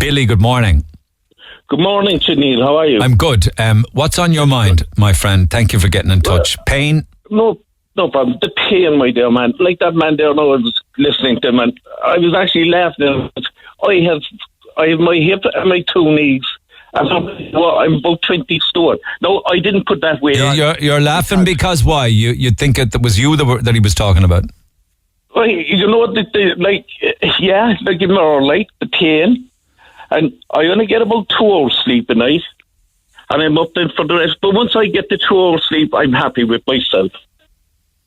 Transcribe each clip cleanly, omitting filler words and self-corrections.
Billy, good morning. Good morning, Neil. How are you? I'm good. What's on your mind, my friend? Thank you for getting in touch. Pain? No problem. The pain, my dear man. Like that man there, no, I was listening to him, and I was actually laughing. I have my hip and my two knees, and I'm about 20 stone. No, I didn't put that weight on. You're laughing because why? You think it was you that he was talking about? Well, you know, like the pain, and I only get about 2 hours sleep a night, and I'm up then for the rest. But once I get the 2 hours sleep, I'm happy with myself.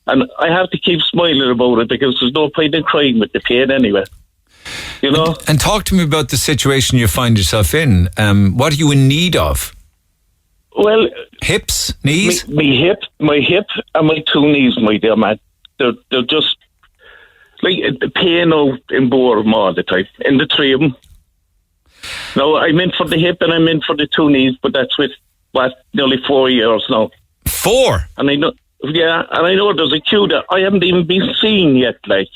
And I have to keep smiling about it because there's no point in crying with the pain anyway. You know? And talk to me about the situation you find yourself in. What are you in need of? Well... Hips? Knees? My hip and my two knees, my dear man. They're just... like the pain out in both of them all the time. In the three of them. No, I'm in for the hip and I'm in for the two knees, but that's with, nearly 4 years now. 4? And I know... yeah, and I know there's a queue that I haven't even been seen yet, like.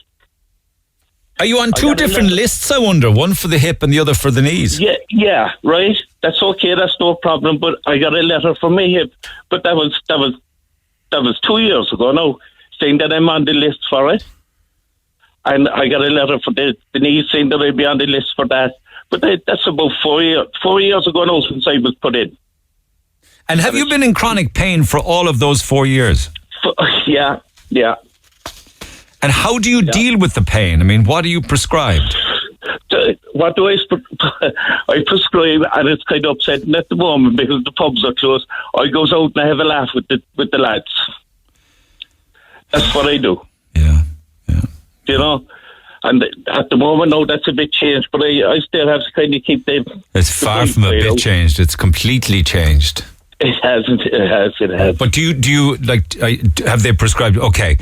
Are you on 2 different lists, I wonder? One for the hip and the other for the knees? Yeah, right. That's okay, that's no problem, but I got a letter from my hip. But that was 2 years ago now, saying that I'm on the list for it. And I got a letter for the knees saying that I'd be on the list for that. But that's about 4 years ago now since I was put in. And have you been in chronic pain for all of those 4 years? Yeah. And how do you deal with the pain? I mean, what are you prescribed? What do I prescribe? And it's kind of upsetting at the moment because the pubs are closed. I goes out and I have a laugh with the lads. That's what I do. Yeah. You know? And at the moment, no, that's a bit changed, but I still have to kind of keep them. It's far from a bit changed. It's completely changed. It has. But do you like? Have they prescribed? Okay.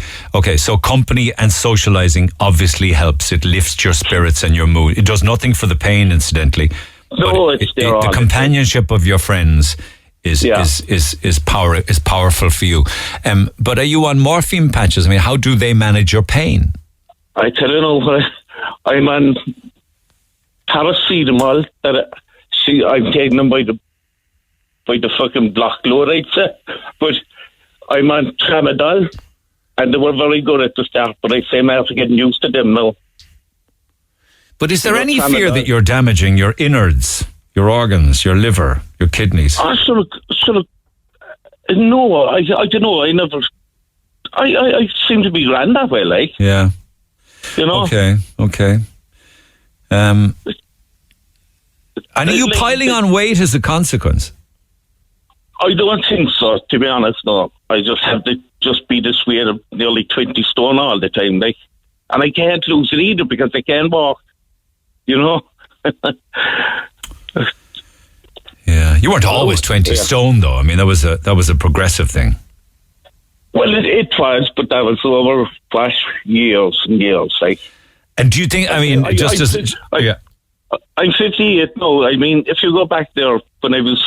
So company and socializing obviously helps. It lifts your spirits and your mood. It does nothing for the pain, incidentally. No, it's there. The companionship of your friends is powerful for you. But are you on morphine patches? I mean, how do they manage your pain? I tell you now, I'm on paracetamol. I'm taking them by the fucking block load, I'd say. But I'm on tramadol, and they were very good at the start, but I say I'm after getting used to them now. But is there any fear that you're damaging your innards, your organs, your liver, your kidneys? No, I don't know. I seem to be grand that way, like. Yeah. You know? Okay. And are you piling on weight as a consequence? I don't think so, to be honest, no. I just have to be this weight of nearly 20 stone all the time, like. And I can't lose it either because I can't walk, you know? Yeah, you weren't always 20 stone, though. I mean, that was a progressive thing. Well, it was, but that was over years and years, like. And do you think, I'm 58 now. I mean, if you go back there when I was,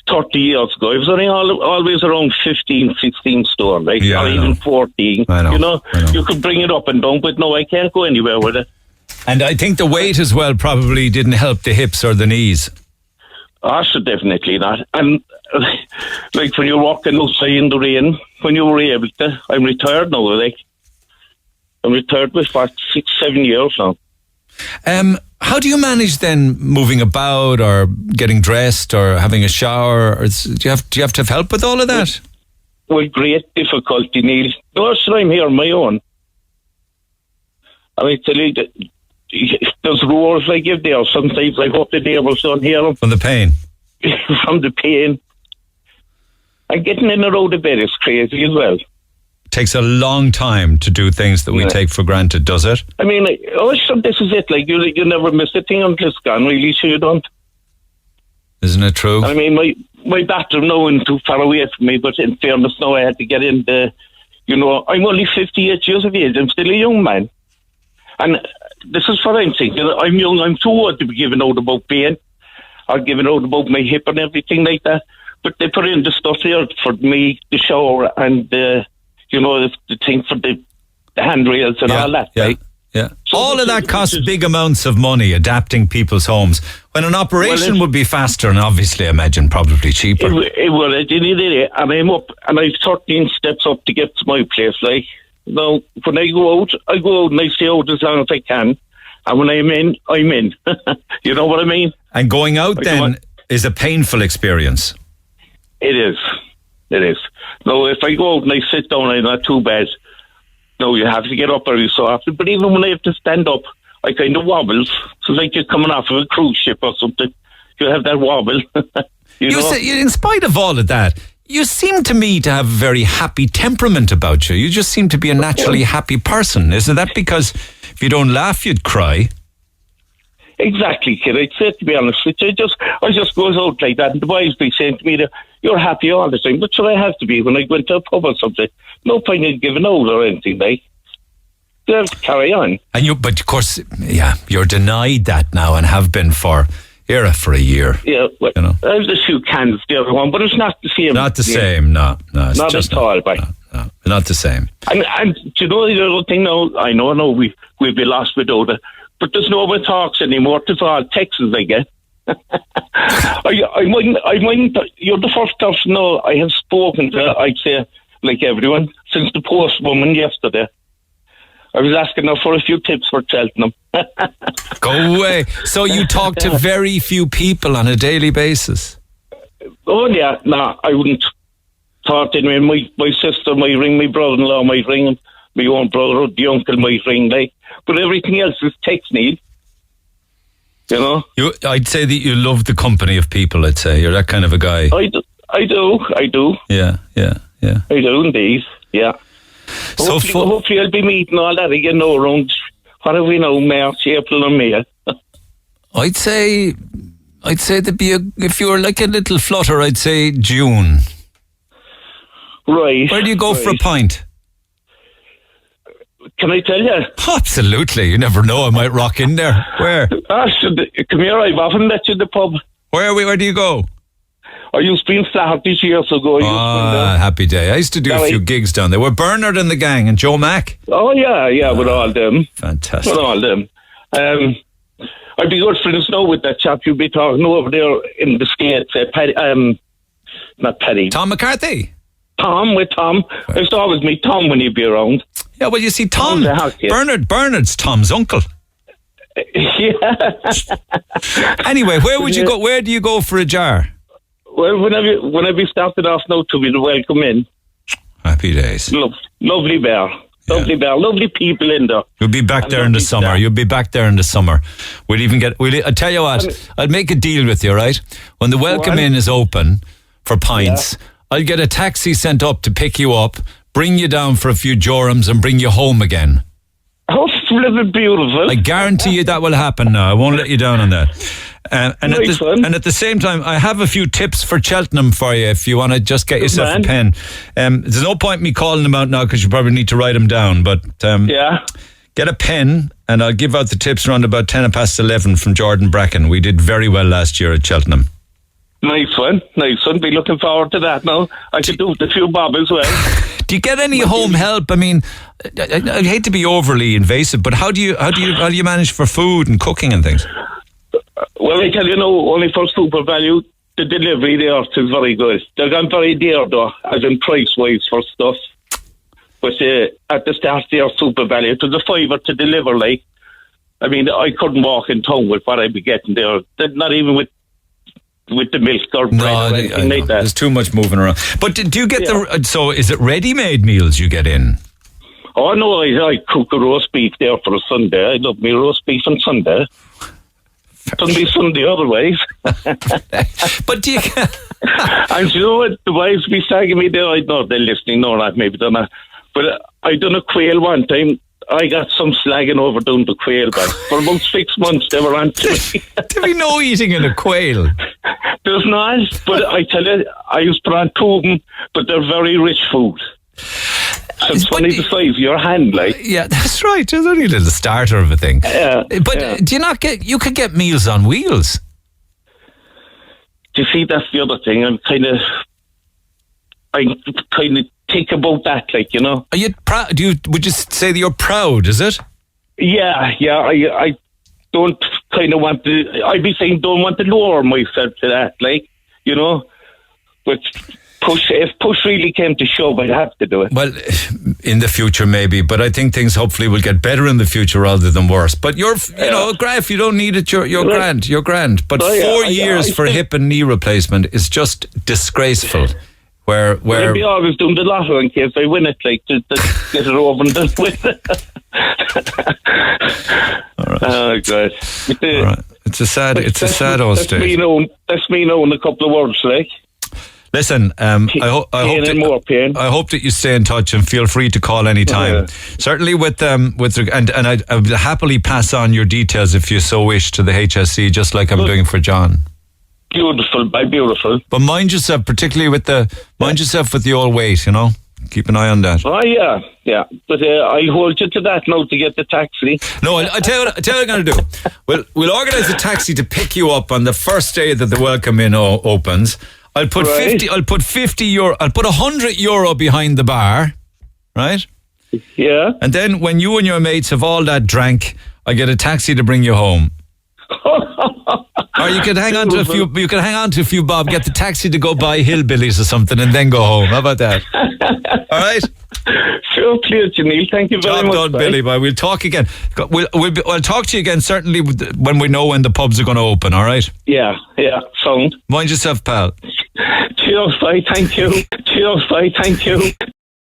30 years ago, I was only always around 15, 16 stone, right? Yeah, or even 14. I know. You know, you could bring it up and down, but no, I can't go anywhere with it. And I think the weight as well probably didn't help the hips or the knees. So definitely not. And like when you're walking outside in the rain, when you were able to, I'm retired now, like. I'm retired with 6-7 years now. How do you manage then moving about or getting dressed or having a shower? Or do you have to have help with all of that? With great difficulty, Neil. No, so I'm here on my own. And I tell you that there's roars I give there. Sometimes I hope the neighbours don't hear them. From the pain? From the pain. And getting in and out of bed is crazy as well. It takes a long time to do things that we take for granted, does it? I mean, this is it. Like, you never miss a thing until it's gone, really, so you don't. Isn't it true? I mean, my bathroom now isn't too far away from me, but in fairness now I had to get in the, I'm only 58 years of age. I'm still a young man. And this is what I'm thinking. I'm young. I'm too old to be giving out about pain or giving out about my hip and everything like that. But they put in the stuff here for me, the shower and the thing for the handrails and all that. Yeah, right? Yeah. So All of this that is- costs this is- big amounts of money, adapting people's homes. When an operation would be faster and obviously, I imagine, probably cheaper. It was, and I'm up, and I've 13 steps up to get to my place. Like, now, when I go out and I stay out as long as I can. And when I'm in, I'm in. You know what I mean? And going out Like then is a painful experience. It is. No, if I go out and I sit down, I'm not too bad. No, you have to get up every so often. But even when I have to stand up, I kind of wobbles. It's like you're coming off of a cruise ship or something. You have that wobble. you know? In spite of all of that, you seem to me to have a very happy temperament about you. You just seem to be a naturally happy person. Isn't that because if you don't laugh, you'd cry? Exactly, kid. I'd say, to be honest with you, I just goes out like that, and the boys be saying to me that you're happy all the time. But should I have to be when I go into a pub or something? No point in giving out or anything, like. Just carry on. But of course, you're denied that now and have been for a year. Yeah, well, you know. There's a few cans the other one, but it's not the same. Not the same, no. It's not just at all, but no, not the same. And do you know the other thing now? I know we'd be lost without it, but there's no one talks anymore. It's all texts I get. I mind. You're the first person now I have spoken to. I'd say, like everyone, since the postwoman yesterday. I was asking her for a few tips for Cheltenham. Go away. So you talk to very few people on a daily basis? Oh, yeah. No, I wouldn't talk to anyone. My sister might ring, my brother-in-law might ring him, my own brother, the uncle might ring, like. But everything else is text, Neil. You know? I'd say that you love the company of people, I'd say. You're that kind of a guy. I do. Yeah. I do, indeed, yeah. So hopefully I'll be meeting all that again now around, what have we now, March, April or May. I'd say there'd be if you were like a little flutter, I'd say June. Right. Where do you go for a pint? Can I tell you? Absolutely. You never know. I might rock in there. Where? Come here, I've often met you in the pub. Where do you go? I used to be in Flaherty's years ago. Happy day. I used to do a few gigs down there. Were Bernard and the gang and Joe Mack? Oh, yeah, with all them. Fantastic. With all them. I'd be good friends now with that chap you'd be talking over there in the States. Not Paddy. Tom McCarthy? With Tom. I used to always meet Tom when he'd be around. Yeah, well, you see, Tom, Bernard's Tom's uncle. Yeah. Anyway, where would you go? Where do you go for a jar? Well, whenever we started off now to be welcome in. Happy days. Lovely bar. Lovely bar. Lovely people in there. You'll be back there in the summer. Staff. You'll be back there in the summer. I'll tell you what, I'll make a deal with you, right? When the welcome in is open for pints, I'll get a taxi sent up to pick you up, bring you down for a few jorums and bring you home again. Oh, flippin' beautiful. I guarantee you that will happen now. I won't let you down on that. And at the same time, I have a few tips for Cheltenham for you if you want to just get yourself a pen. There's no point in me calling them out now because you probably need to write them down. But get a pen and I'll give out the tips around about 11:10 from Jordan Bracken. We did very well last year at Cheltenham. Nice one. Be looking forward to that now. I could do the few bob as well. Do you get any home help? I mean, I hate to be overly invasive, but how do you manage for food and cooking and things? Well, I tell you now, only for Super Value, the delivery there is very good. They're gone very dear though, as in price-wise for stuff. But at the start there, Super Value, it was a $5 to deliver, like. I mean, I couldn't walk in town with what I'd be getting there. Not even with the milk or bread or anything like that. There's too much moving around. But do you get so is it ready-made meals you get in? Oh, no, I cook a roast beef there for a Sunday. I love me roast beef on Sunday. Sunday otherwise. But do you... And you know what? The wives be sagging me there. I know they're listening. No, not maybe they're not. But I done a quail one time. I got some slagging over down the quail back. For about 6 months they were on to me. There be no eating in a quail. There's not. But I tell you, I used to put on two of them, but they're very rich food. So it's funny the size of your hand, like. Yeah, that's right. It's only a little starter of a thing. But do you not you could get Meals on Wheels. Do you see, that's the other thing. I kind of think about that, like, you know. Are you proud? Would you say that you're proud, is it? Yeah. I don't kind of want to. I'd be saying don't want to lower myself to that, like, you know. But if push really came to shove, I'd have to do it. Well, in the future maybe, but I think things hopefully will get better in the future rather than worse. But you know, Graf, you don't need it. You're grand. You're grand. But 4 years for hip and knee replacement is just disgraceful. Where I'd be always doing the lotto in case I win it, like to get it over and done with. All right. Oh God! All right. It's a sad old state. That's me knowing a couple of words, like. Listen, I hope that you stay in touch and feel free to call any time. Certainly and I will happily pass on your details if you so wish to the HSE, just like I'm doing for John. Beautiful. But mind yourself, particularly with the old weight, you know. Keep an eye on that. Oh yeah. But I hold you to that now to get the taxi. No, I tell you what I'm going to do. We'll organise a taxi to pick you up on the first day that the Welcome Inn opens. I'll put 50. I'll put 50 euro. I'll put 100 euro behind the bar, right? Yeah. And then when you and your mates have all that drank, I get a taxi to bring you home. Or you could hang on to a few. You could hang on to a few bob. Get the taxi to go buy hillbillies or something, and then go home. How about that? All right. Sure, clear, Neil. Thank you very much. Job done, Billy. Boy, we'll talk again. I'll talk to you again. Certainly when we know when the pubs are going to open. All right. Yeah. Sound. Mind yourself, pal. Cheers, bye. Thank you.